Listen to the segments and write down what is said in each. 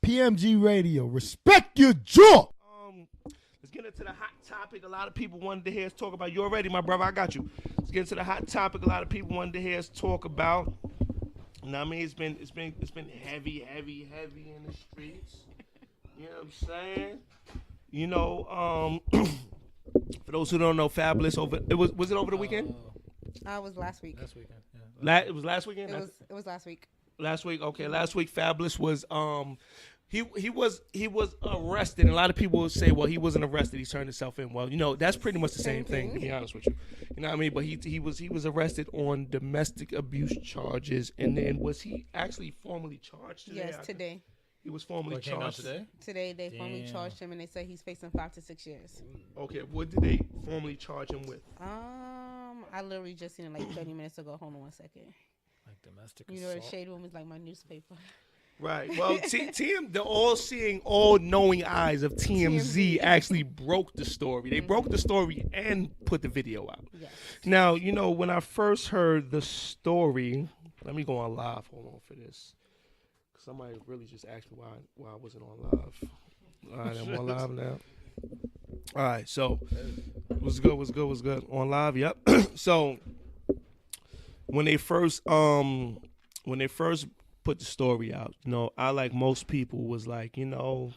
PMG Radio. Respect your jaw. Let's get into the hot topic. A lot of people wanted to hear us talk about. You already, my brother. I got you. Let's get into the hot topic. A lot of people wanted to hear us talk about. You know what I mean? It's been heavy in the streets. You know what I'm saying? You know, for those who don't know, Fabolous was it over the weekend? It was last week. Last weekend. Yeah. It was last weekend. It was last week. Last week, okay. Last week, Fabolous was he was arrested. And a lot of people would say, well, he wasn't arrested. He turned himself in. Well, you know, that's pretty much the same thing. To be honest with you, you know what I mean. But he was arrested on domestic abuse charges. And then was he actually formally charged today? Yes, today. He was formally charged today. Today they formally charged him, and they say he's facing 5 to 6 years. Okay, what did they formally charge him with? I literally just seen it like 30 minutes ago. Hold on one second. Like domestic assault. assault. The shade room is like my newspaper. Right. Well, the all-seeing, all-knowing eyes of TMZ actually broke the story. They broke the story and put the video out. Yes. Now, you know, when I first heard the story, let me go on live. Hold on for this. Somebody really just asked me why I wasn't on live. All right, I'm on live now. All right, so what's good? On live, yep. So when they first put the story out, you know, I, like most people, was like, you know,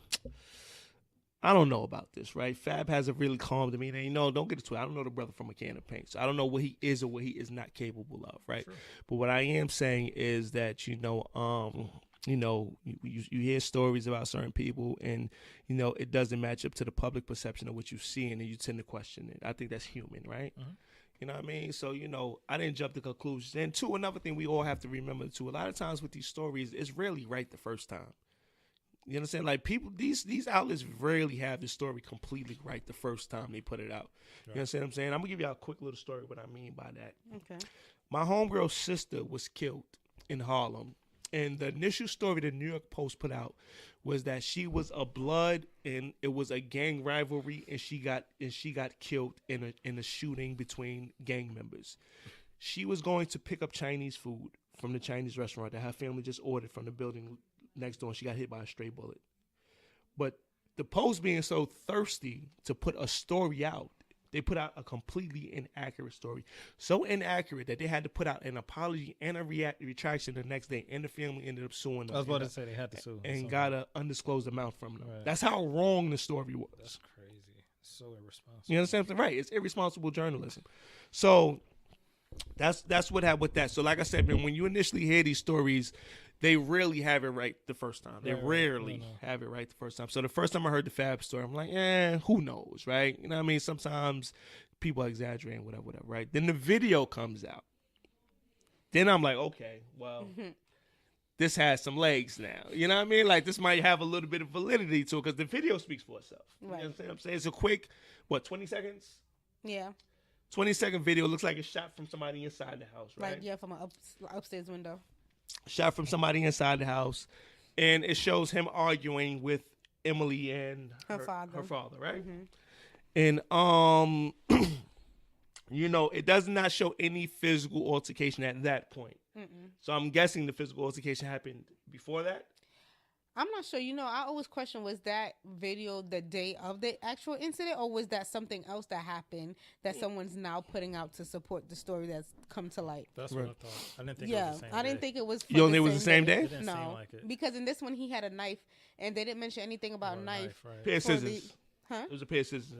I don't know about this, right? Fab hasn't really calmed me. And, you know, don't get it twisted. I don't know the brother from a can of paint. So I don't know what he is or what he is not capable of, right? Sure. But what I am saying is that, you know, you hear stories about certain people and, you know, it doesn't match up to the public perception of what you see, and then you tend to question it. I think that's human, right? Mm-hmm. You know what I mean? So, you know, I didn't jump to conclusions. And two, another thing we all have to remember too, a lot of times with these stories, it's rarely right the first time. You understand? Like, people, these outlets rarely have the story completely right the first time they put it out. Right. You understand what I'm saying? I'm gonna give y'all a quick little story what I mean by that. Okay. My homegirl's sister was killed in Harlem. And the initial story the New York Post put out was that she was a blood and it was a gang rivalry, and she got killed in a shooting between gang members. She was going to pick up Chinese food from the Chinese restaurant that her family just ordered from the building next door, and she got hit by a stray bullet. But the Post, being so thirsty to put a story out, they put out a completely inaccurate story. So inaccurate that they had to put out an apology and a retraction the next day, and the family ended up suing them. I was about to say they had to sue. And got an undisclosed amount from them. Right. That's how wrong the story was. That's crazy. So irresponsible. You understand? Right. It's irresponsible journalism. So that's what happened with that. So like I said, man, when you initially hear these stories, they rarely have it right the first time. They rarely have it right the first time. So the first time I heard the Fab story, I'm like, who knows, right? You know what I mean? Sometimes people are exaggerating, whatever, right? Then the video comes out. Then I'm like, okay, well, this has some legs now. You know what I mean? Like, this might have a little bit of validity to it because the video speaks for itself. Right. You know what I'm saying? It's a quick, 20 seconds? Yeah. 20-second video. Looks like it's shot from somebody inside the house, right? Like, yeah, from an upstairs window. Shot from somebody inside the house, and it shows him arguing with Emily and her father, right? Mm-hmm. And you know, it does not show any physical altercation at that point. Mm-mm. So I'm guessing the physical altercation happened before that. I'm not sure. You know, I always question, was that video the day of the actual incident, or was that something else that happened that someone's now putting out to support the story that's come to light? That's what I thought. I didn't think it was the same day. I didn't think it was. You don't think it was the same day? It didn't seem like it. Because in this one he had a knife, and they didn't mention anything about a knife. Right. Pair of scissors. It was a pair of scissors.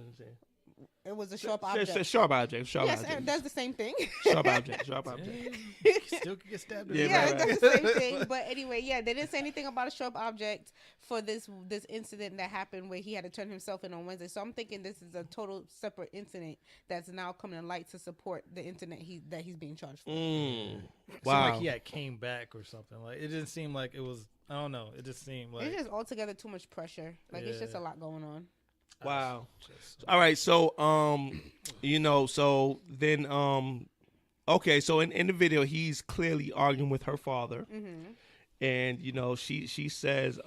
It was a sharp object. Sharp object. Yes, that's the same thing. Sharp object. Still could get stabbed. That's the same thing. But anyway, they didn't say anything about a sharp object for this incident that happened where he had to turn himself in on Wednesday. So I'm thinking this is a total separate incident that's now coming to light to support the incident that he's being charged for. Wow. It seemed like he had came back or something. Like, it didn't seem like it was. I don't know. It just seemed like it's just altogether too much pressure. Like, it's just a lot going on. Wow. All right. So, you know, so then, okay. So in the video, he's clearly arguing with her father. Mm-hmm. And, you know, she says,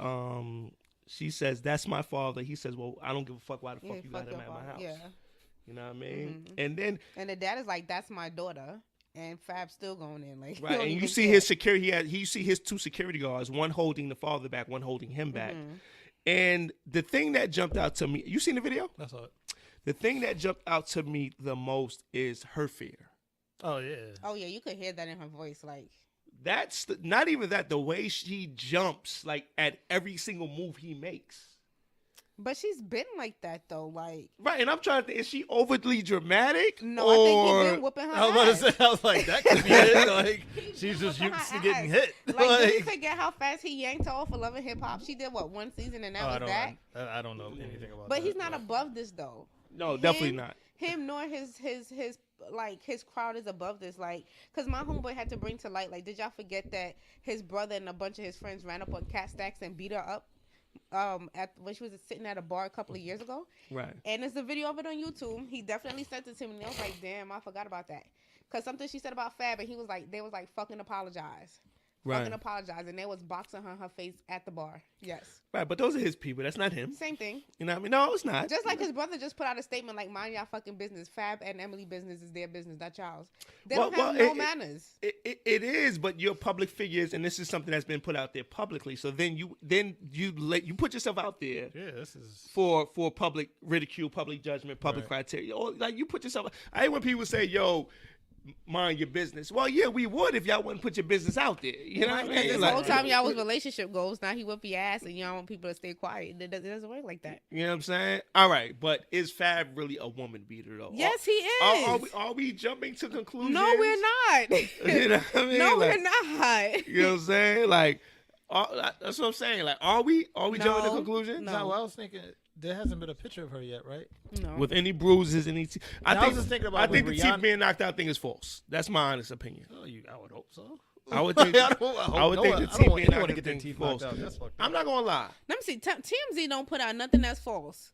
that's my father. He says, well, I don't give a fuck why the fuck you got him at my house. Yeah. You know what I mean? Mm-hmm. And the dad is like, that's my daughter. and Fab still going in. Like, right, and you see his security. You see his 2 security guards, one holding the father back, one holding him back. And the thing that jumped out to me, you seen the video? That's all. The thing that jumped out to me the most is her fear. Oh yeah. Oh yeah, you could hear that in her voice. Like, That's not even that. The way she jumps, like at every single move he makes. but she's been like that though. Like, Right, and I'm trying to think, is she overly dramatic? no, I think he's been whooping her I was about to ass. say, I was like, that could be it. Like, she's just whooping used her to getting ass. hit. Like, did you forget how fast he yanked her off for Love and Hip Hop? She did what, 1 season, and that was that. I don't know anything about that. But he's not above this though. No, definitely not. Him nor his crowd is above this. Like, cause my homeboy had to bring to light. Like, did y'all forget that his brother and a bunch of his friends ran up on Cat Stacks and beat her up? When she was sitting at a bar a couple of years ago. Right. And there's a video of it on YouTube. He definitely sent it to me, and I was like, damn, I forgot about that. Cause something she said about Fab, and he was like, they was like, fucking apologize. Right. Fucking apologize. And they was boxing her in her face at the bar. Yes. Right, but those are his people. That's not him. Same thing. You know what I mean? No, it's not. Just like his brother just put out a statement like, mind y'all fucking business. Fab and Emily business is their business, not y'all's. They don't have no manners. It is, but you're public figures, and this is something that's been put out there publicly. So then you put yourself out there. Yeah, this is for public ridicule, public judgment, public criteria. Or like you put yourself. I hate when people say, "Yo, mind your business." Well, yeah, we would if y'all wouldn't put your business out there. You know what I mean? Because this Like, whole time y'all was relationship goals, now he whip your ass and y'all want people to stay quiet. It doesn't work like that. you know what I'm saying? All right, but is Fab really a woman beater though? Yes, he is. Are we jumping to conclusions? No, we're not. You know what I mean? No, Like, we're not. You know what I'm saying? Like, that's what I'm saying. Like, are we jumping to No, conclusions? no. No, I was thinking there hasn't been a picture of her yet, right? No. With any bruises, any teeth. I was just thinking about I think with the teeth Rihanna- being knocked out thing is false. That's my honest opinion. Oh, I would hope so. I would think. I would think the teeth being knocked out get their thing teeth false. knocked out. That's fucked up. I'm not gonna lie. Let me see. TMZ don't put out nothing that's false.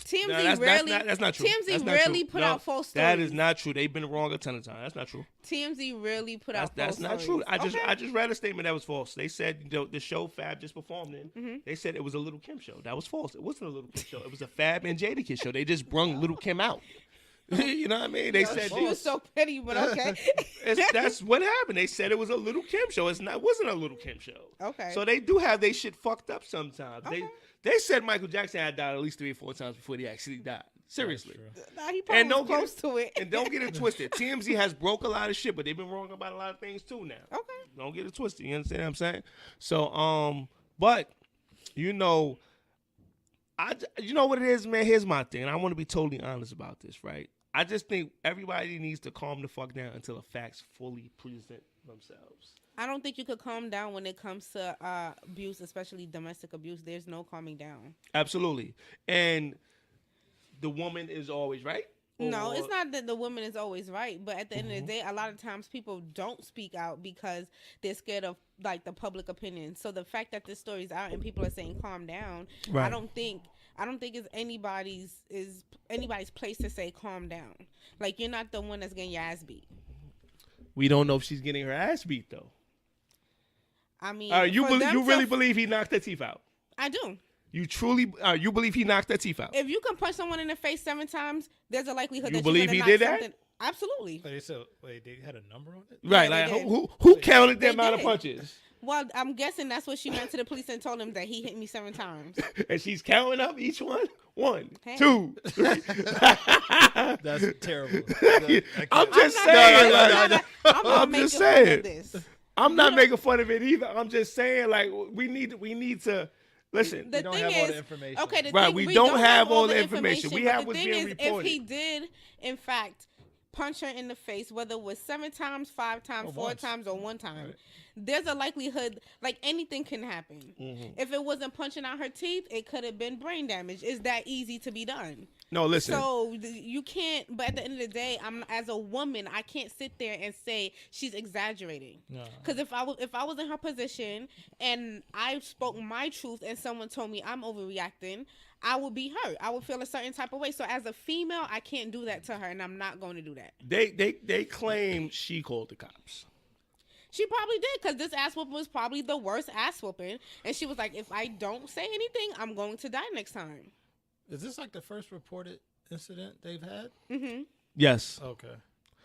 TMZ No, that's rarely. that's not true. TMZ That's not rarely true. put No, out false stories. That is not true. They've been wrong a ton of times. That's not true. TMZ rarely put out That's false not stories. true. I Okay. just read a statement that was false. They said the show Fab just performed in. They said it was a Little Kim show. That was false. It wasn't a Little Kim show. It was a Fab and Jadakiss show. They just brung Little Kim out. You know what I mean? They said she was so petty, but okay. that's what happened. They said it was a Little Kim show. It wasn't a Little Kim show. Okay. So they do have their shit fucked up sometimes. Okay. They said Michael Jackson had died at least 3 or 4 times before he actually died. Seriously. Nah, he probably And was don't get close to it. And don't get it twisted. TMZ has broke a lot of shit, but they've been wrong about a lot of things too now. Okay. Don't get it twisted. You understand what I'm saying? So, but you know what it is, man. Here's my thing. And I want to be totally honest about this, right? I just think everybody needs to calm the fuck down until the facts fully present themselves. I don't think you could calm down when it comes to abuse, especially domestic abuse. There's no calming down. Absolutely. And the woman is always right? No, it's not that the woman is always right, but at the end of the day, a lot of times people don't speak out because they're scared of like the public opinion. So the fact that this story's out and people are saying calm down, Right. I don't think it's anybody's place to say calm down. Like, you're not the one that's getting your ass beat. We don't know if she's getting her ass beat though. I mean, You really believe he knocked her teeth out? I do. You truly you believe he knocked her teeth out? If you can punch someone in the face 7 times, there's a likelihood You that believe you're he gonna did knock that? something. Absolutely. Wait, they had a number on it? Right, Yeah, like they did. who counted the They amount of did. punches? Well, I'm guessing that's what she went to the police and told him that he hit me 7 times. And she's counting up each one. 1, Hey. 2, 3. That's terrible. I'm just saying. I'm just just saying. This. I'm not making fun of it either. I'm just saying, like, we need to listen. The don't thing have all is, the information. okay, the Right, thing, we don't have all the information. We but have the what's thing being is, reported. If he did, in fact, punch her in the face, whether it was 7 times, 5 times, Or 4 once. times, or 1 time, Right. there's a likelihood, like, anything can happen. Mm-hmm. If it wasn't punching out her teeth, it could have been brain damage. It's that easy to be done. No, listen. So you can't. But at the end of the day, as a woman, I can't sit there and say she's exaggerating. No. Because if I was in her position and I spoke my truth and someone told me I'm overreacting, I would be hurt. I would feel a certain type of way. So as a female, I can't do that to her, and I'm not going to do that. They claim she called the cops. She probably did, because this ass whooping was probably the worst ass whooping, and she was like, "If I don't say anything, I'm going to die next time." Is this like the first reported incident they've had? Mm-hmm. Yes. Okay.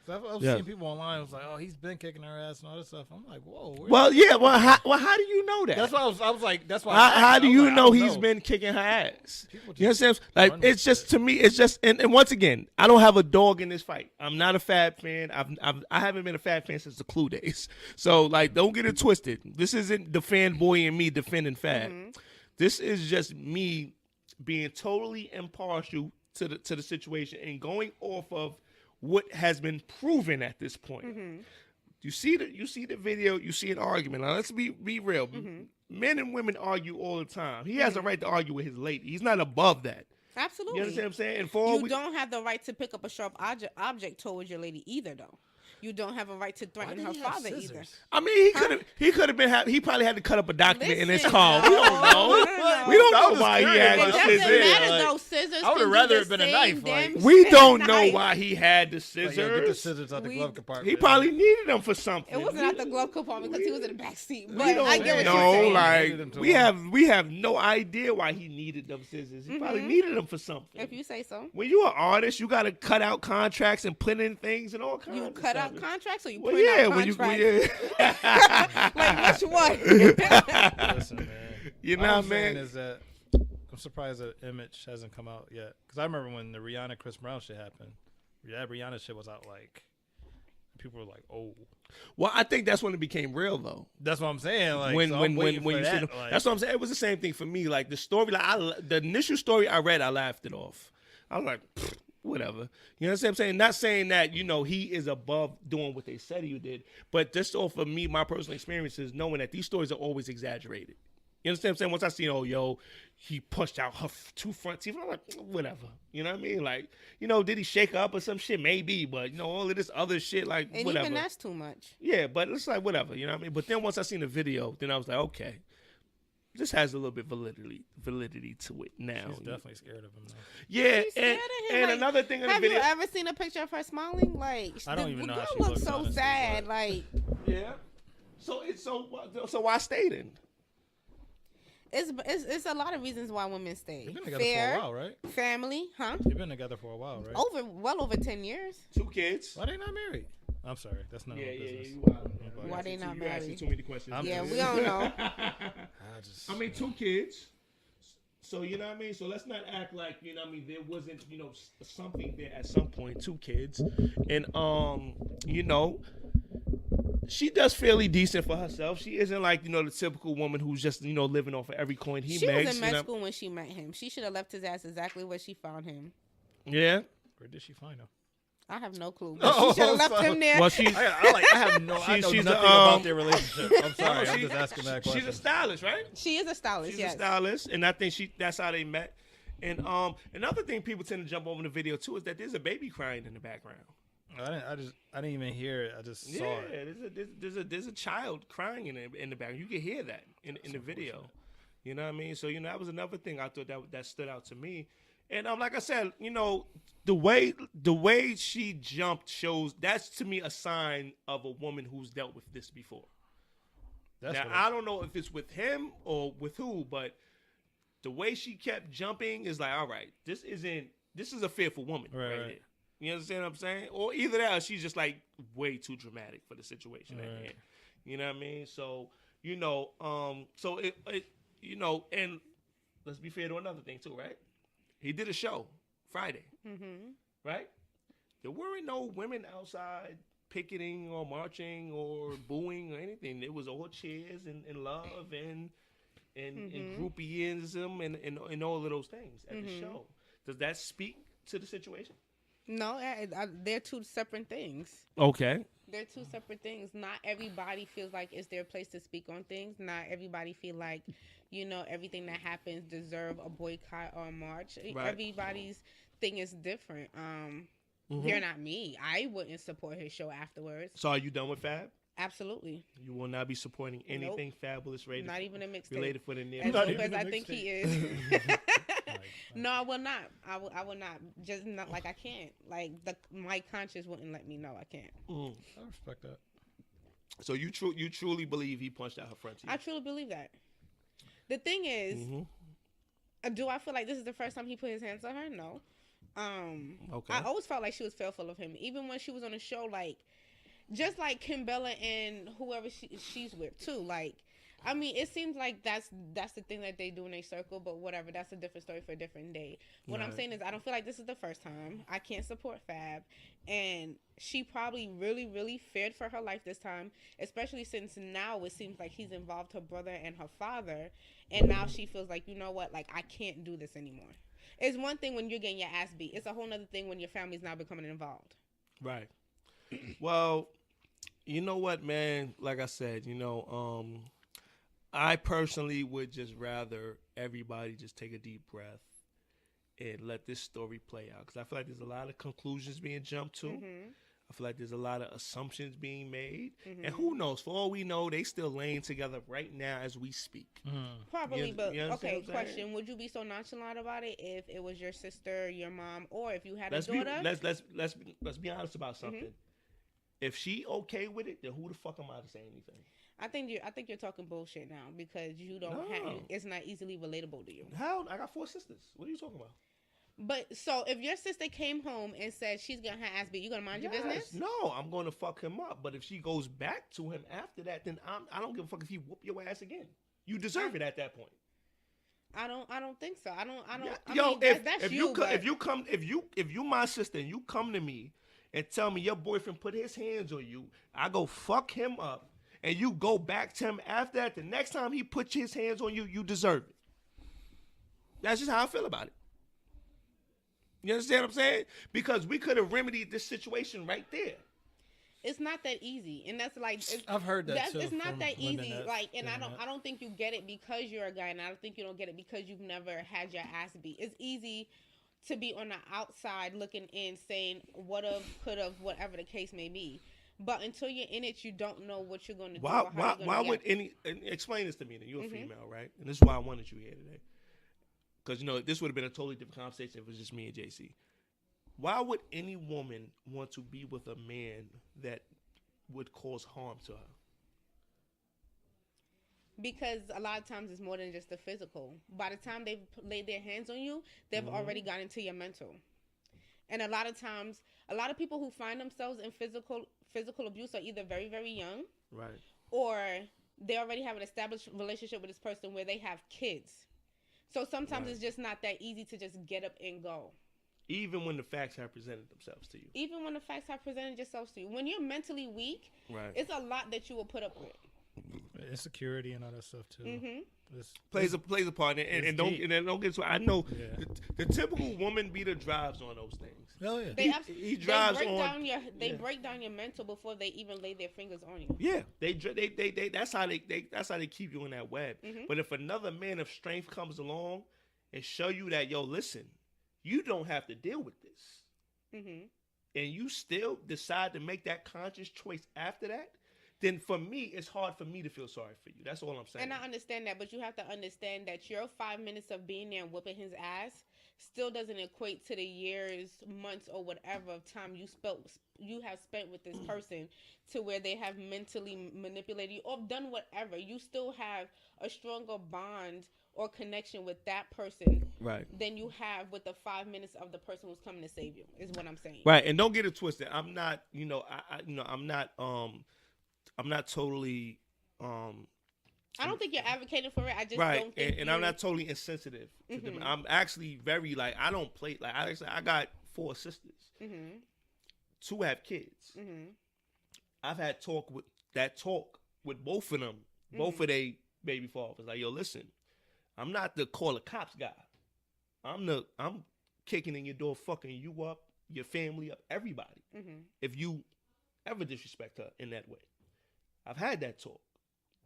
I've seen people online who was like, "Oh, he's been kicking her ass and all this stuff." I'm like, "Whoa." Well, yeah. Well, how do you know that? That's why I was like, "That's why." How do you know he's been kicking her ass? You understand? Like, it's just to me, it's just, and once again, I don't have a dog in this fight. I'm not a Fab fan. I haven't been a Fab fan since the Clue days. So, like, don't get it twisted. This isn't the fanboy and me defending Fab. Mm-hmm. This is just me being totally impartial to the situation and going off of what has been proven at this point. Mm-hmm. You see the video, you see an argument. Now let's be real. Mm-hmm. Men and women argue all the time. He has a right to argue with his lady. He's not above that. Absolutely. You understand what I'm saying? And you don't have the right to pick up a sharp object towards your lady either, though. You don't have a right to threaten her father either. I mean, he could have been. He probably had to cut up a document in his car. We don't know. We don't know why he had the scissors. It doesn't matter though. Scissors. I would have rather it been a knife. Like, we don't know why he had the scissors. Get the scissors out the glove compartment. He probably needed them for something. It wasn't out the glove compartment because he was in the back seat. But we don't I get what you're saying. Like we have no idea why he needed them scissors. He probably needed them for something. If you say so. When you're an artist, you got to cut out contracts and put in things and all kinds. You cut out contracts, or you? Well, yeah, when you like which one? Listen, man. You know what I mean? Is that I'm surprised that Image hasn't come out yet. Because I remember when the Rihanna Chris Brown shit happened. Yeah, Rihanna shit was out like people were like, "Oh." Well, I think that's when it became real, though. That's what I'm saying. Like when you that, see that's what I'm saying. It was the same thing for me. Like the story, the initial story I read, I laughed it off. I was like, whatever. You know what I'm saying? Not saying that, he is above doing what they said he did, but just off of me, my personal experiences, knowing that these stories are always exaggerated. You understand what I'm saying? Once I seen, he pushed out her two front teeth, I'm like, whatever. You know what I mean? Like, did he shake her up or some shit? Maybe, but, all of this other shit, like, and whatever. And even that's too much. Yeah, but it's like, whatever. You know what I mean? But then once I seen the video, then I was like, okay. This has a little bit validity to it now. She's definitely scared of him, though. Yeah, She's scared of him. And another thing in the video. Have you ever seen a picture of her smiling? Like, I don't even know how she looks looks, so honestly, sad. Like, yeah. So why stay then? It's a lot of reasons why women stay. You've been together for a while, right? Family, huh? You've been together for a while, right? Well over 10 years. 2 kids. Why they not married? I'm sorry, that's not my business. Why they not married? You're asking too many questions. We don't know. I mean, 2 kids. So, you know what I mean? So let's not act like, there wasn't, something there at some point, 2 kids. And, she does fairly decent for herself. She isn't like, the typical woman who's just, living off of every coin he makes. She was in med school when she met him. She should have left his ass exactly where she found him. Yeah. Where did she find him? I have no clue. She should have left him there. Well, I have no. I know nothing about their relationship. I'm sorry. I'm just asking that question. She's a stylist, right? She is a stylist. She's a stylist, and I think that's how they met. And another thing people tend to jump over in the video too is that there's a baby crying in the background. I didn't even hear it. I just saw it. There's a child crying in the background. You can hear that in the video. You know what I mean? So that was another thing I thought that stood out to me. And like I said, the way she jumped shows that's to me a sign of a woman who's dealt with this before. I don't know if it's with him or with who, but the way she kept jumping is like, all right, this is a fearful woman right here. You understand what I'm saying? Or either that, or she's just like way too dramatic for the situation at hand. You know what I mean? So and let's be fair to another thing too, right? He did a show Friday, right? There weren't no women outside picketing or marching or booing or anything. It was all cheers and love and groupieism and all of those things at the show. Does that speak to the situation? No, they're 2 separate things. Okay. They're 2 separate things. Not everybody feels like it's their place to speak on things. Not everybody feel like, everything that happens deserve a boycott or a march. Right. Everybody's thing is different. They're not me. I wouldn't support his show afterwards. So are you done with Fab? Absolutely. You will not be supporting anything Fabolous rated. Not even a mixtape. Related for the near. As dope as I think he is. No, I will not. I will not. Just not like I can't. Like my conscience wouldn't let me know I can't. I respect that. So you truly believe he punched out her front teeth? I truly believe that. The thing is, do I feel like this is the first time he put his hands on her? No. Okay. I always felt like she was fearful of him, even when she was on the show. Like, just like Kim Bella and whoever she's with too. Like, I mean, it seems like that's the thing that they do in a circle, but whatever. That's a different story for a different day. What I'm saying is, I don't feel like this is the first time. I can't support Fab, and she probably really, really feared for her life this time, especially since now it seems like he's involved her brother and her father, and now she feels like, you know what, like, I can't do this anymore. It's one thing when you're getting your ass beat. It's a whole other thing when your family's now becoming involved. Right. Well, you know what, man? Like I said, I personally would just rather everybody just take a deep breath and let this story play out. Because I feel like there's a lot of conclusions being jumped to. Mm-hmm. I feel like there's a lot of assumptions being made. Mm-hmm. And who knows? For all we know, they still laying together right now as we speak. Probably, but you okay, question. Would you be so nonchalant about it if it was your sister, your mom, or if you had a daughter? Let's be honest about something. Mm-hmm. If she okay with it, then who the fuck am I to say anything? I think you're talking bullshit now because you don't have, it's not easily relatable to you. How? I got 4 sisters. What are you talking about? But so if your sister came home and said she's gonna have ass beat, you gonna mind your business? No, I'm gonna fuck him up. But if she goes back to him after that, then I don't give a fuck if he whoop your ass again. You deserve it at that point. I don't think so. I don't. Yo, I mean, if you my sister and you come to me and tell me your boyfriend put his hands on you, I go fuck him up, and you go back to him after that. The next time he puts his hands on you, you deserve it. That's just how I feel about it. You understand what I'm saying? Because we could have remedied this situation right there. It's not that easy, and that's like I've heard that too. It's not that easy. Like, and I don't think you get it because you're a guy, and I don't think you don't get it because you've never had your ass beat. It's easy to be on the outside looking in, saying what have, could have, whatever the case may be. But until you're in it, you don't know what you're going to do. Why would any? Explain this to me. Then you're a female, right? And this is why I wanted you here today. Because, this would have been a totally different conversation if it was just me and JC. Why would any woman want to be with a man that would cause harm to her? Because a lot of times it's more than just the physical. By the time they've laid their hands on you, they've already gotten into your mental. And a lot of times, a lot of people who find themselves in physical abuse are either very, very young. Right. Or they already have an established relationship with this person where they have kids. So sometimes it's just not that easy to just get up and go. Even when the facts have presented themselves to you. Even when the facts have presented themselves to you. When you're mentally weak, it's a lot that you will put up with. Insecurity and all that stuff too. Mm-hmm. Plays a part, and don't get to. I know the typical woman beater drives on those things. Oh yeah, he drives They break down your mental before they even lay their fingers on you. Yeah, they that's how they keep you in that web. Mm-hmm. But if another man of strength comes along and show you that, yo, listen, you don't have to deal with this, and you still decide to make that conscious choice after that, then for me, it's hard for me to feel sorry for you. That's all I'm saying. And I understand that, but you have to understand that your 5 minutes of being there and whooping his ass still doesn't equate to the years, months, or whatever of time you have spent with this person to where they have mentally manipulated you or done whatever. You still have a stronger bond or connection with that person than you have with the 5 minutes of the person who's coming to save you, is what I'm saying. Right, and don't get it twisted. I'm not, I'm not totally. I don't think you're advocating for it. I just don't think. And I'm not totally insensitive to them. I'm actually very I don't play I got 4 sisters. 2 have kids. I've had talk with both of them, both of they baby fathers. Like, yo, listen, I'm not the call the cops guy. I'm kicking in your door, fucking you up, your family up, everybody. If you ever disrespect her in that way. I've had that talk.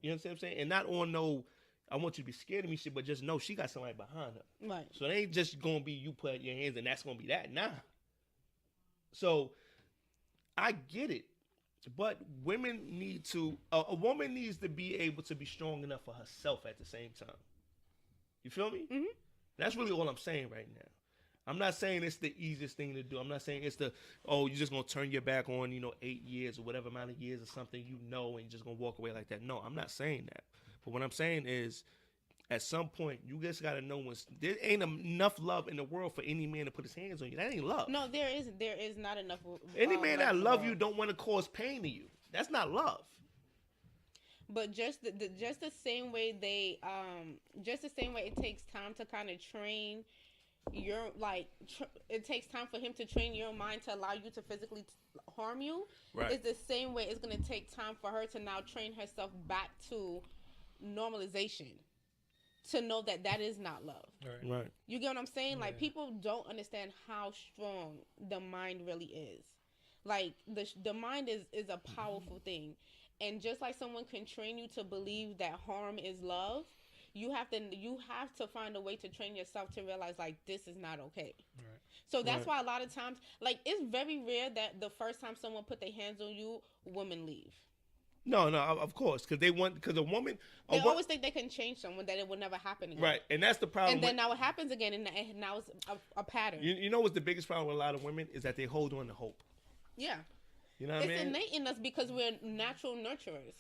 You know what I'm saying? And not on I want you to be scared of me shit, but just know she got somebody behind her. Right. So it ain't just going to be you put your hands and that's going to be that. Nah. So I get it. But women need to, a woman needs to be able to be strong enough for herself at the same time. You feel me? That's really all I'm saying right now. I'm not saying it's the easiest thing to do. I'm not saying it's you're just going to turn your back on, 8 years or whatever amount of years or something, and you're just going to walk away like that. No, I'm not saying that. But what I'm saying is at some point, you just gotta know when there ain't enough love in the world for any man to put his hands on you. That ain't love. No, there is not enough. Any man that love you don't want to cause pain to you. That's not love. But just the same way just the same way it takes time to kind of train your it takes time for him to train your mind to allow you to physically harm you. Right. It's the same way it's gonna take time for her to now train herself back to normalization. To know that is not love. Right. You get what I'm saying? Yeah. Like, people don't understand how strong the mind really is. Like, the mind is a powerful thing. And just like someone can train you to believe that harm is love, you have to find a way to train yourself to realize, like, this is not okay. Right. So that's why a lot of times, like, it's very rare that the first time someone put their hands on you, women leave. No, of course, because a woman. They always think they can change someone, that it will never happen again. Right, and that's the problem. And then now it happens again, and now it's a pattern. You know what's the biggest problem with a lot of women is that they hold on to hope. Yeah. You know what I mean? It's innate in us because we're natural nurturers.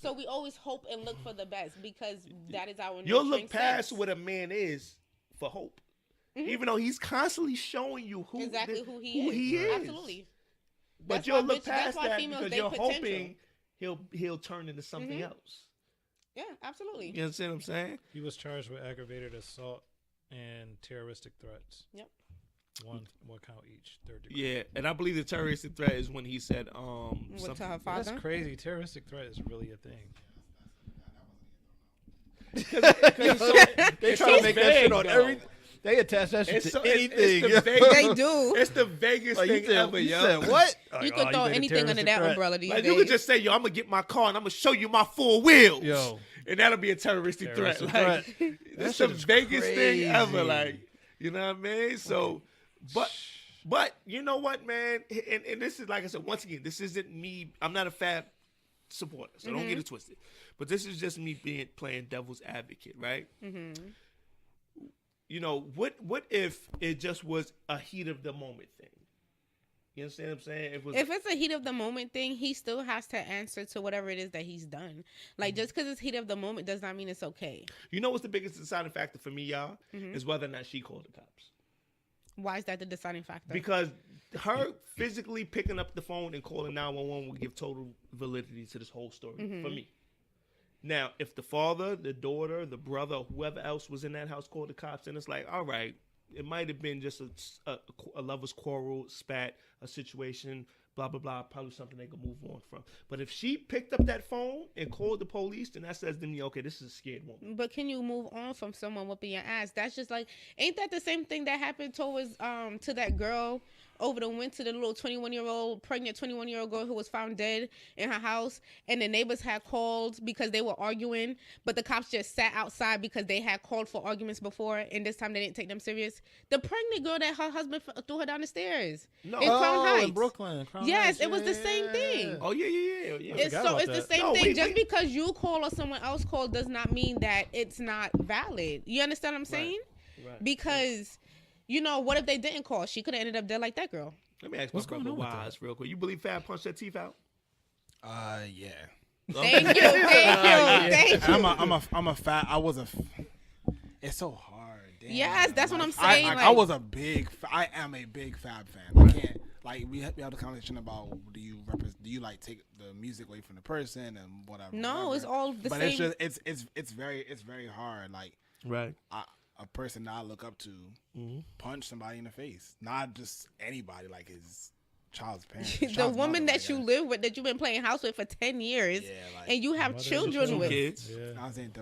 So we always hope and look for the best because that is our You'll nurturing look past sense. what a man is for hope. Mm-hmm. Even though he's constantly showing you who he is. Absolutely. But That's you'll why look past that because you're hoping he'll turn into something else. Yeah, absolutely. You understand what I'm saying? He was charged with aggravated assault and terroristic threats. Yep. One count each, third degree. Yeah, and I believe the terroristic threat is when he said to her father. That's crazy. Terroristic threat is really a thing. They try to make that shit on everything. They attach that shit to anything. They do. It's the vaguest thing ever, you yo. said what? You could throw anything under that umbrella these days. You could just say, yo, I'm going to get my car and I'm going to show you my 4 wheels. Yo. And that'll be a terroristic threat. Threat. It's the vaguest thing ever. Like, you know what I mean? So, but you know what, man? And this is, like I said, once again, this isn't me. I'm not a Fab supporter, so don't get it twisted. But this is just me playing devil's advocate, right? Mm-hmm. You know, what if it just was a heat of the moment thing? You understand what I'm saying? If it's a heat of the moment thing, he still has to answer to whatever it is that he's done. Like, just because it's heat of the moment does not mean it's okay. You know what's the biggest deciding factor for me, y'all? Is whether or not she called the cops. Why is that the deciding factor? Because her physically picking up the phone and calling 911 will give total validity to this whole story for me. Now, if the father, the daughter, the brother, whoever else was in that house called the cops, then it's like, all right, it might have been just a lover's quarrel, spat, a situation, blah, blah, blah, probably something they could move on from. But if she picked up that phone and called the police, then that says to me, okay, this is a scared woman. But can you move on from someone whooping your ass? That's just like, ain't that the same thing that happened towards to that girl over the winter, the little pregnant 21-year-old girl who was found dead in her house, and the neighbors had called because they were arguing, but the cops just sat outside because they had called for arguments before, and this time they didn't take them serious. The pregnant girl that her husband threw her down the stairs in Crown Heights. In Brooklyn. Crown yes, Heights, it was the same thing. Oh, yeah. It's the same thing. Just because you call or someone else called does not mean that it's not valid. You understand what I'm saying? Right. Because, you know, what if they didn't call? She could have ended up dead like that girl. Let me ask my brother Wise real quick. You believe Fab punched her teeth out? Yeah. Thank you. I'm a fat. It's so hard. Damn. Yes, that's what I'm saying. I am a big Fab fan. I can't. Like, we have the conversation about do you like take the music away from the person and whatever. No, it's all the but same. But it's very hard. Like, right. A person that I look up to punch somebody in the face, not just anybody, like his child's parents. The woman that you live with, that you've been playing house with for 10 years, and you have children with. Kids. Yeah. I was saying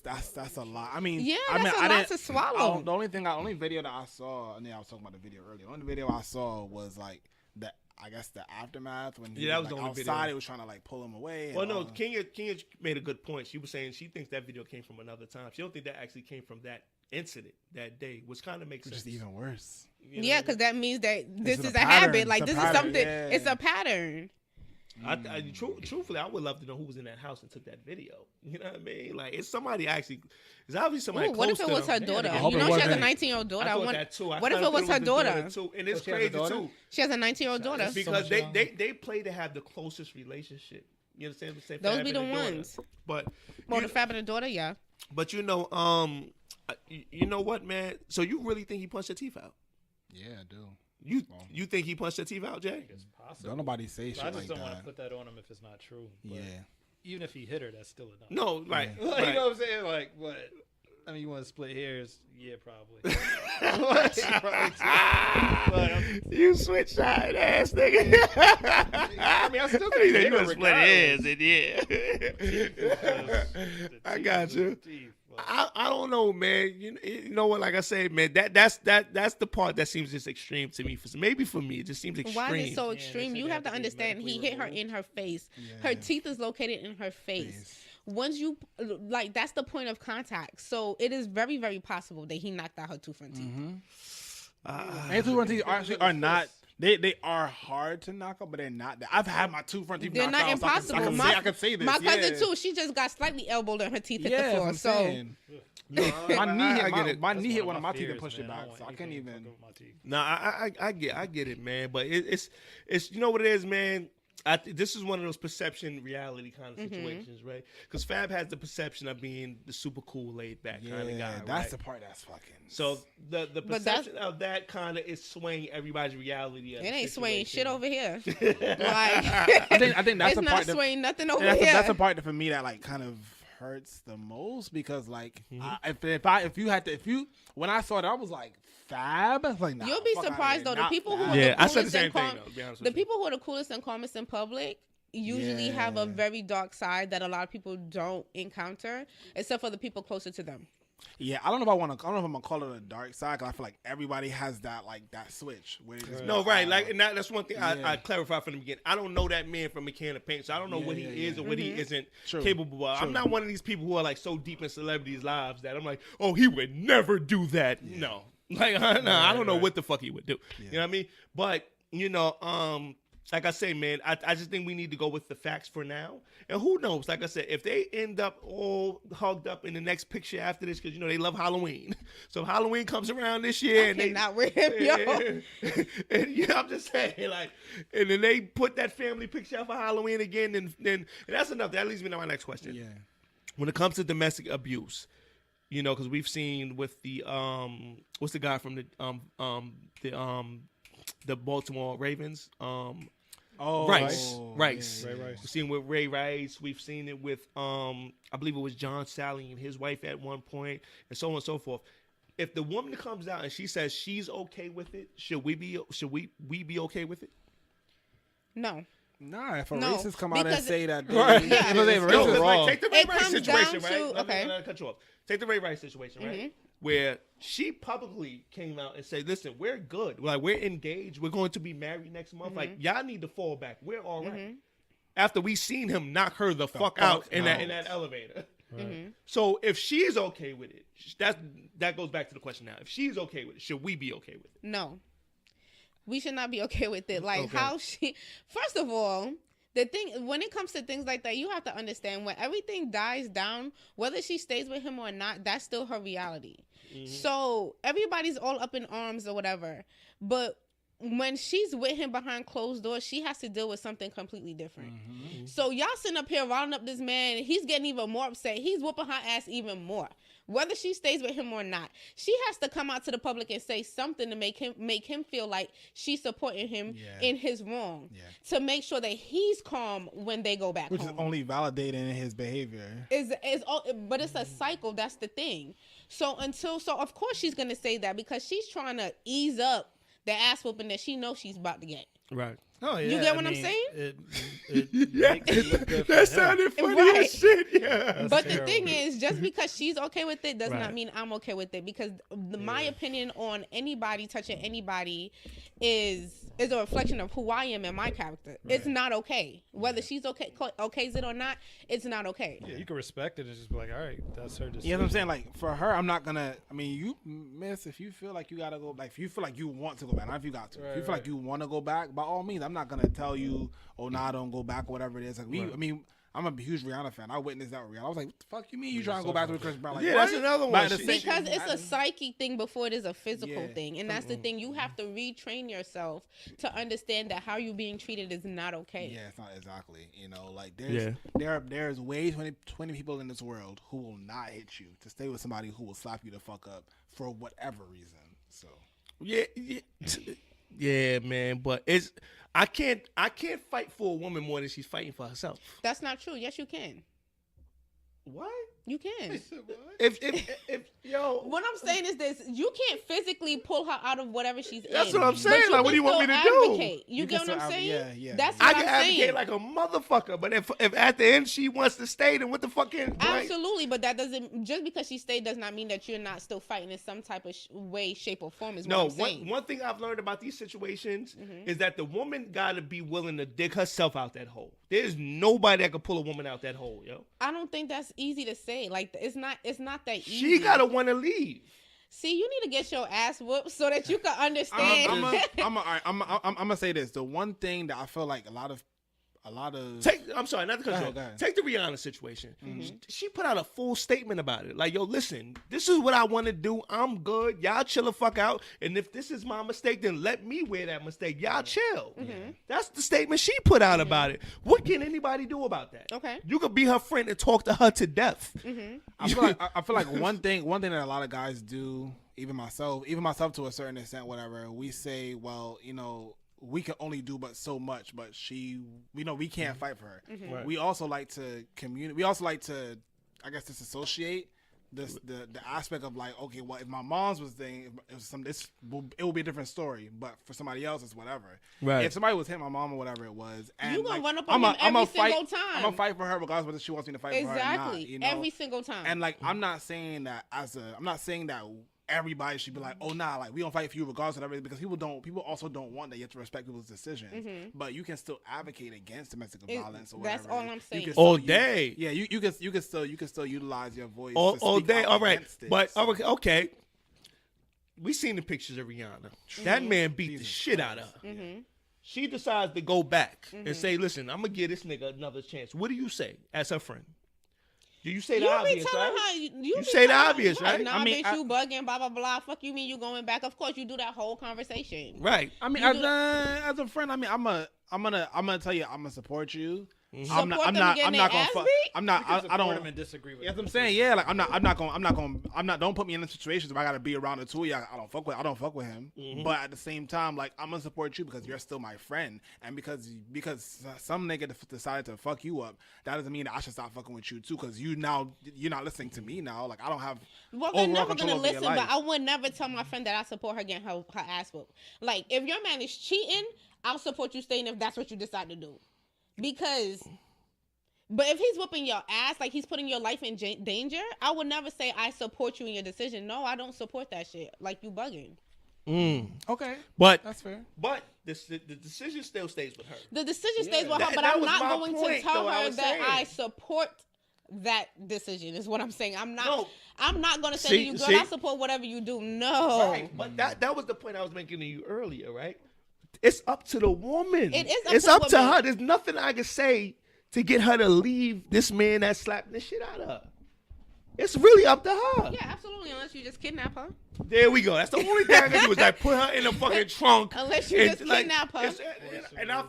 that's a lot. I mean, that's a lot to swallow. The only video that I saw, and then I was talking about the video earlier. The only video I saw was like the aftermath when he was was like the only outside. video. It was trying to like pull him away. Well, no, Kenya made a good point. She was saying she thinks that video came from another time. She don't think that actually came from that incident that day, which kind of makes sense. Which is even worse. You know because that means that this is a pattern. habit. Like, It's a this pattern. is something. Yeah. It's a pattern. Truthfully, I would love to know who was in that house and took that video. You know what I mean? Like, it's somebody actually. It's obviously somebody. What if it was her daughter? You know, she has a 19-year-old daughter. I thought that too. What if it was her daughter? Too. And it's crazy too. She has a 19-year-old daughter. Because they play to have the closest relationship. You understand what I'm saying? Those be the ones. But the Fab and the daughter, yeah. But you know what, man? So you really think he punched her teeth out? Yeah, I do. You think he punched her teeth out, Jay? It's possible. Don't nobody say shit I just like don't want that. to put that on him if it's not true. But Yeah. even if he hit her, that's still enough. No, right. Yeah. Like, right. you know what I'm saying? Like, what? I mean, you want to split hairs? Yeah, probably. But You switch-eyed ass nigga. I mean, I still I mean, think you gonna split hairs, and I got you. I don't know, man. You know what? Like I say, man, that's the part that seems just extreme to me. Maybe for me, it just seems extreme. Why is it so Yeah, extreme? they You said have they to had to be understand. He medically hit her removed. in her face. Yeah. Her teeth is located in her face. Once you like, that's the point of contact. So it is very, very possible that he knocked out her two front teeth. And two front teeth actually are not. They are hard to knock out, but they're not. I've had my two front teeth They're knocked not out. So impossible. I can say this. My cousin yeah. too. She just got slightly elbowed and her teeth hit the Yeah, floor. I'm So saying. No, My knee I get it. my That's knee hit one of my my teeth and fears, pushed it man. I back, don't so I want couldn't anything even. fucking with my teeth. No, I get it, man. But it's you know what it is, man. This is one of those perception reality kind of situations, right? Because Fab has the perception of being the super cool, laid back kind of guy. That's right? the part that's fucking. So the But perception of that kind of is swaying everybody's reality. Of it the ain't swaying shit situation. over here. Like, I think that's it's the not part that, swaying nothing over that's, here. that's the part that for me that like kind of hurts the most because like when I saw that I was like Fab. I was like, nah, You'll be fuck outta surprised here, though. The not people who Fab. are Yeah, the I said the coolest same and thing. calm, Though, to be honest the with you. people who are the coolest and calmest in public usually have a Yeah. very dark side that a lot of people don't encounter, except for the people closer to them. Yeah, I don't know if I'm gonna call it a dark side because I feel like everybody has that switch. Where they just No, right. Like, and that's one thing Yeah. I clarified from the beginning. I don't know that man from a can of paint, so I don't know what he is or what he isn't True. capable of. True. I'm not one of these people who are like so deep in celebrities' lives that I'm like, oh, he would never do that. No, like, I don't know what the fuck he would do. You know what I mean? But you know, like I say, man, I just think we need to go with the facts for now. And who knows? Like I said, if they end up all hugged up in the next picture after this, because, you know, they love Halloween. So if Halloween comes around this year and they Not with him, yo. and yeah, I'm just saying, like, and then they put that family picture out for Halloween again, and that's enough. That leads me to my next question. Yeah. When it comes to domestic abuse, you know, because we've seen with the what's the guy from the Baltimore Ravens, Rice. Ray Rice. We've seen it with Ray Rice. We've seen it with I believe it was John Sally and his wife at one point, and so on and so forth. If the woman comes out and she says she's okay with it, should we be okay with it? No. Nah, if a No, racist come out and because say that, Right. if Yeah. a racist No, 'cause, wrong. like, take the Ray It Rice comes situation, down right? to- Let me okay. cut you off. Take the Ray Rice situation, right? Where she publicly came out and said, "Listen, we're good. Like, we're engaged. We're going to be married next month. Like, y'all need to fall back. We're all right." After we seen him knock her the fuck out in that elevator. So if she's okay with it, that goes back to the question now. If she's okay with it, should we be okay with it? No. We should not be okay with it. Like, Okay. how she, first of all, the thing, when it comes to things like that, you have to understand when everything dies down, whether she stays with him or not, that's still her reality. So everybody's all up in arms or whatever. But when she's with him behind closed doors, she has to deal with something completely different. So y'all sitting up here rounding up this man, he's getting even more upset. He's whooping her ass even more. Whether she stays with him or not, she has to come out to the public and say something to make him feel like she's supporting him in his wrong. To make sure that he's calm when they go back Which home. is only validating his behavior. But it's a cycle. That's the thing. So of course she's gonna say that because she's trying to ease up the ass whooping that she knows she's about to get. Right. Oh yeah, You get what I'm saying? It Yeah. makes it look good for That him. sounded funny Right. as shit. Yeah. But terrible. the thing is, just because she's okay with it does Right. not mean I'm okay with it. Because my opinion on anybody touching anybody is a reflection of who I am and my character. It's not okay. Whether she's okays it or not, it's not okay. Yeah, you can respect it and just be like, all right, that's her decision. You know what I'm saying? Like for her, I'm not gonna. I mean, you miss if you feel like you gotta go. Like if you feel like you want to go back, not if you got to. If you feel like you want to go back, by all means, I'm not gonna tell you, oh, nah, don't go back or whatever it is. Like I mean, I'm a huge Rihanna fan. I witnessed that with Rihanna. I was like, what the fuck you mean you trying to go back to Chris Brown? Like, Yeah, what? that's another But one. at the same- Because it's a psychic thing before it is a physical Yeah. thing. And that's the thing. You have to retrain yourself to understand that how you're being treated is not okay. Yeah, it's not exactly. You know, like Yeah. there's way 20 people in this world who will not hit you to stay with somebody who will slap you the fuck up for whatever reason. So Yeah, man. But I can't fight for a woman more than she's fighting for herself. That's not true. Yes, you can. What? You can. If yo, What I'm saying is this: you can't physically pull her out of whatever she's in. That's what I'm but saying. you Like, what can do you want me still to do? advocate. You get what I'm saying? Yeah. That's I what can I'm advocate saying. like a motherfucker, but if at the end she wants to stay, then what the fuck is like, Absolutely, but that doesn't just because she stayed does not mean that you're not still fighting in some type of way, shape, or form. Is what No, I'm saying. one thing I've learned about these situations is that the woman got to be willing to dig herself out that hole. There's nobody that can pull a woman out that hole, yo. I don't think that's easy to say. Like it's not that easy. She got to want to leave. See, you need to get your ass whooped so that you can understand. I'm gonna say this. The one thing that I feel like a lot of I'm sorry, not to cut you Go off. ahead. Take the Rihanna situation. She put out a full statement about it. Like, yo, listen, this is what I want to do. I'm good. Y'all chill the fuck out. And if this is my mistake, then let me wear that mistake. Y'all chill. That's the statement she put out about it. What can anybody do about that? Okay. You could be her friend and talk to her to death. I feel like one thing that a lot of guys do, even myself to a certain extent, whatever, we say, well, you know, we can only do but so much, but we can't fight for her. Right. We also like to communicate. We also like to, I guess, disassociate the aspect of like, okay, well, if my mom's was thing, it would be a different story. But for somebody else, it's whatever. Right. If somebody was hitting my mom or whatever it was, and You gonna like, run up on him every single time. I'm gonna fight for her regardless of whether she wants me to fight for her or not. Exactly. You know? Every single time. And like, I'm not saying that everybody should be like, oh nah, like we don't fight for you regardless of everything, because people also don't want that. You have to respect people's decisions, but you can still advocate against domestic violence or whatever. That's all I'm saying. All day. Yeah, you can still utilize your voice All speak day. out All right. against it. But So, okay. We seen the pictures of Rihanna. That man beat the Jesus shit out of her. She decides to go back and say, listen, I'm going to give this nigga another chance. What do you say as her friend? Do you say the you obvious, be telling right? her, You say the obvious, right? Nah, I mean, bitch, you bugging, blah, blah, blah. Fuck you mean you going back. Of course, you do that whole conversation. Right. I mean, You as a friend, I mean, I'm gonna tell you, I'm gonna support you. Support them to get their ass beat? I don't. and disagree with. That's what I'm saying. Yeah, like I'm not going. Don't put me in the situations where I gotta be around the two of you. I don't fuck with him. But at the same time, like I'm gonna support you because you're still my friend, and because some nigga decided to fuck you up, that doesn't mean that I should stop fucking with you too. Because you're not listening to me now. Like I don't have. Well, they're overall never control gonna over your listen, but life. I would never tell my friend that I support her getting her ass whooped. Like, if your man is cheating, I'll support you staying if that's what you decide to do. But if he's whooping your ass, like he's putting your life in danger, I would never say I support you in your decision. No, I don't support that shit. Like, you bugging. Okay, But that's fair. But the decision still stays with her. The decision stays with her, That- but that I'm was not my going point, to tell though, I her was that saying. I support that decision is what I'm saying. I'm not No. I'm not going to say See- to you, girl, see? I support whatever you do. No. Right. But that was the point I was making to you earlier, right? It's up to the woman. It is up it's to the up to woman. her. There's nothing I can say to get her to leave this man that's slapping the shit out of her. It's really up to her. Yeah, absolutely, unless you just kidnap her. There we go. That's the only thing I can do is like put her in the fucking trunk. Unless you and, just kidnap her.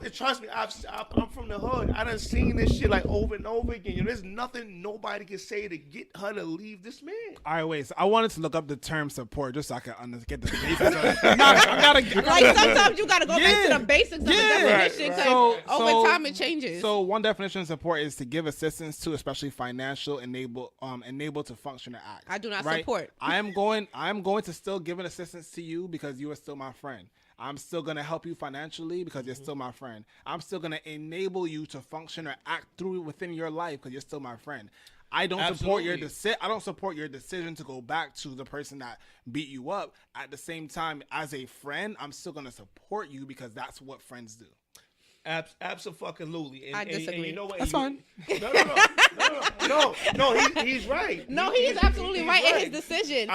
Trust me, I'm from the hood. I done seen this shit like over and over again. You know, there's nothing nobody can say to get her to leave this man. All right, wait. So I wanted to look up the term support just so I can get the basics. I gotta Like, sometimes you got to go back to the basics of the definition because So- over time it changes. So one definition of support is to give assistance to, especially financial, enable to function or act. I do not right? support. I am going to still give an assistance to you because you are still my friend. I'm still gonna help you financially because you're still my friend. I'm still gonna enable you to function or act through within your life because you're still my friend. I don't support your I don't support your decision to go back to the person that beat you up. At the same time, as a friend, I'm still gonna support you because that's what friends do. Absolutely. I disagree. And you know what? That's fine. No, he's right. No, he is absolutely he's right in his decision.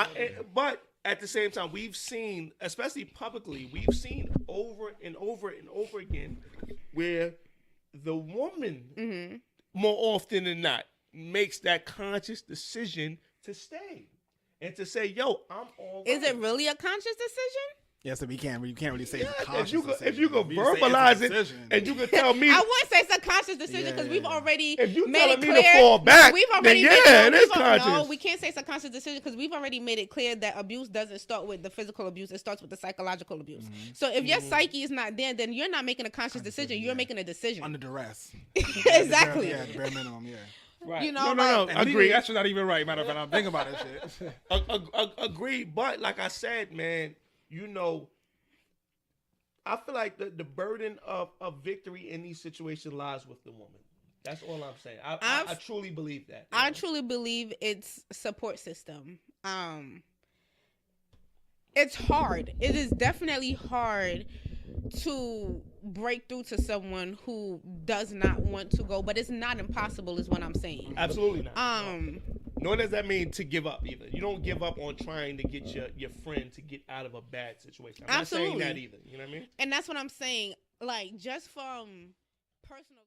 But at the same time, we've seen, especially publicly, we've seen over and over and over again where the woman more often than not, makes that conscious decision to stay and to say, "Yo, I'm all right." Is it really a conscious decision? Yeah, so you can't really say it's a Yeah, conscious if you could decision. You say verbalize it's a it, decision. and you could tell me, I wouldn't say it's a conscious decision because Yeah. we've already if you made telling it me clear. to fall back, We've then already yeah, it is No, conscious. we can't say it's a conscious decision because we've already made it clear that abuse doesn't start with the physical abuse; it starts with the psychological abuse. So if your psyche is not there, then you're not making a conscious decision; you're making a decision. Under duress. Exactly. Yeah, the bare minimum. Yeah. Right. You know, no. And Agree. legally, that's not even right. Matter of fact, I'm thinking about that shit. Agree. But like I said, man, you know, I feel like the burden of victory in these situations lies with the woman. That's all I'm saying. I truly believe that. I truly believe it's support system. It's hard. It is definitely hard to break through to someone who does not want to go, but it's not impossible is what I'm saying. Absolutely not. Nor does that mean to give up either. You don't give up on trying to get your friend to get out of a bad situation. I'm not saying that either. You know what I mean? And that's what I'm saying. Like, just from personal